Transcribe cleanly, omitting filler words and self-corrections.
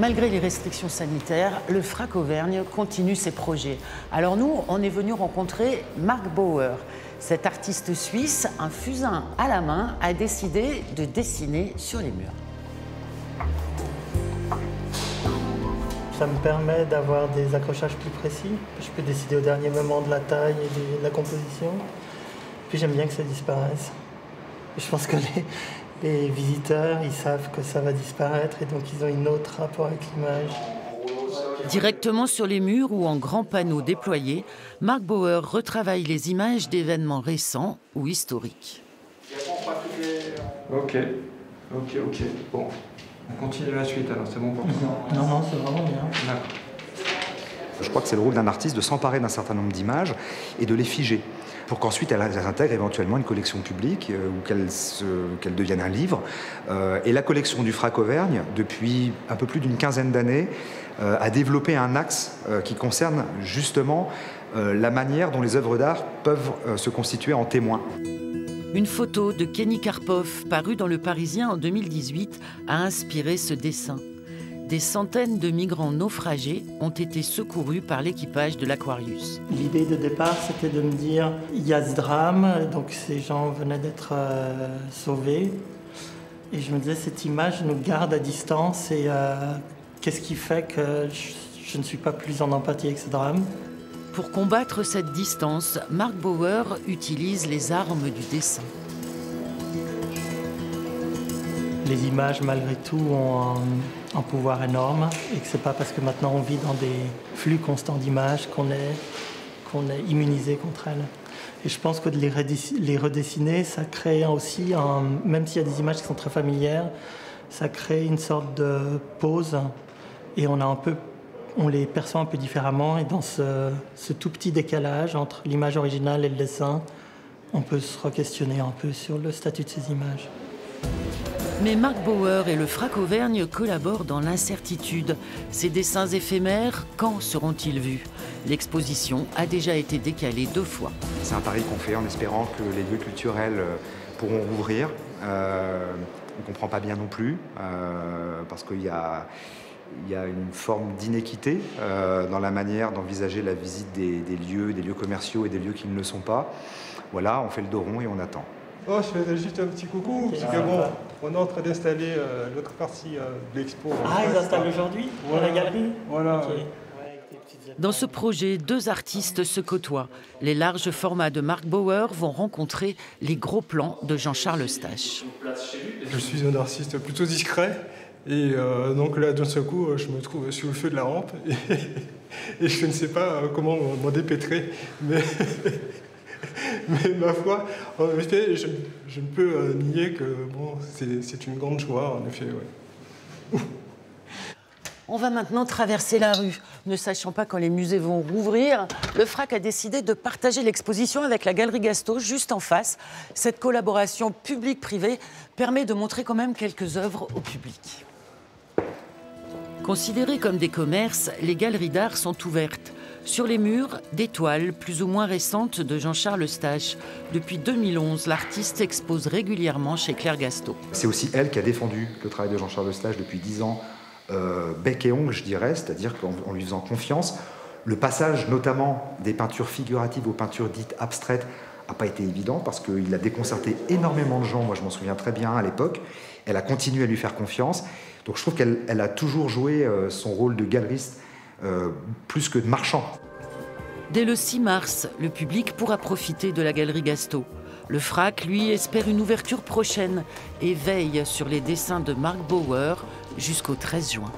Malgré les restrictions sanitaires, le FRAC Auvergne continue ses projets. Alors nous, on est venu rencontrer Marc Bauer. Cet artiste suisse, un fusain à la main, a décidé de dessiner sur les murs. Ça me permet d'avoir des accrochages plus précis. Je peux décider au dernier moment de la taille et de la composition. Puis j'aime bien que ça disparaisse. Je pense que les visiteurs, ils savent que ça va disparaître et donc ils ont un autre rapport avec l'image. Directement sur les murs ou en grands panneaux déployés, Marc Bauer retravaille les images d'événements récents ou historiques. Ok. Bon, on continue la suite alors, c'est bon pour toi? Non, c'est vraiment bien. D'accord. Je crois que c'est le rôle d'un artiste de s'emparer d'un certain nombre d'images et de les figer, pour qu'ensuite elles intègrent éventuellement une collection publique ou qu'elles deviennent un livre. Et la collection du FRAC Auvergne, depuis un peu plus d'une quinzaine d'années, a développé un axe qui concerne justement la manière dont les œuvres d'art peuvent se constituer en témoins. Une photo de Kenny Karpov, parue dans Le Parisien en 2018, a inspiré ce dessin. Des centaines de migrants naufragés ont été secourus par l'équipage de l'Aquarius. L'idée de départ, c'était de me dire, il y a ce drame, donc ces gens venaient d'être sauvés. Et je me disais, cette image nous garde à distance et qu'est-ce qui fait que je ne suis pas plus en empathie avec ce drame? Pour combattre cette distance, Marc Bauer utilise les armes du dessin. Les images, malgré tout, ont un pouvoir énorme et que c'est pas parce que maintenant on vit dans des flux constants d'images qu'on est immunisé contre elles. Et je pense que de les redessiner, ça crée aussi, même s'il y a des images qui sont très familières, ça crée une sorte de pause et on les perçoit un peu différemment. Et dans ce tout petit décalage entre l'image originale et le dessin, on peut se re-questionner un peu sur le statut de ces images. Mais Marc Bauer et le FRAC Auvergne collaborent dans l'incertitude. Ces dessins éphémères, quand seront-ils vus? L'exposition a déjà été décalée 2 fois. C'est un pari qu'on fait en espérant que les lieux culturels pourront rouvrir. On ne comprend pas bien non plus, parce qu'il y a une forme d'inéquité dans la manière d'envisager la visite des lieux commerciaux et des lieux qui ne le sont pas. Voilà, on fait le dos rond et on attend. Oh, je faisais juste un petit coucou, parce que bon, on est en train d'installer l'autre partie de l'expo. Ah, ils installent aujourd'hui dans la galerie? Voilà. Okay. Dans ce projet, 2 artistes se côtoient. Les larges formats de Marc Bauer vont rencontrer les gros plans de Jean-Charles Eustache. Je suis un artiste plutôt discret, et donc là, d'un seul coup, je me trouve sur le feu de la rampe, et je ne sais pas comment m'en dépêtrer, mais ma foi, en effet, je ne peux nier que bon, c'est une grande joie, en effet. Ouais. On va maintenant traverser la rue. Ne sachant pas quand les musées vont rouvrir, le FRAC a décidé de partager l'exposition avec la Galerie Gasto, juste en face. Cette collaboration publique-privée permet de montrer quand même quelques œuvres au public. Considérées comme des commerces, les galeries d'art sont ouvertes. Sur les murs, des toiles plus ou moins récentes de Jean-Charles Eustache. Depuis 2011, l'artiste expose régulièrement chez Claire Gasto. C'est aussi elle qui a défendu le travail de Jean-Charles Eustache depuis 10 ans, bec et ongle, je dirais, c'est-à-dire qu'en lui faisant confiance, le passage notamment des peintures figuratives aux peintures dites abstraites n'a pas été évident parce qu'il a déconcerté énormément de gens. Moi, je m'en souviens très bien à l'époque. Elle a continué à lui faire confiance. Donc je trouve qu'elle a toujours joué son rôle de galeriste plus que de marchand. Dès le 6 mars, le public pourra profiter de la Galerie Gasto. Le FRAC, lui, espère une ouverture prochaine et veille sur les dessins de Marc Bauer jusqu'au 13 juin.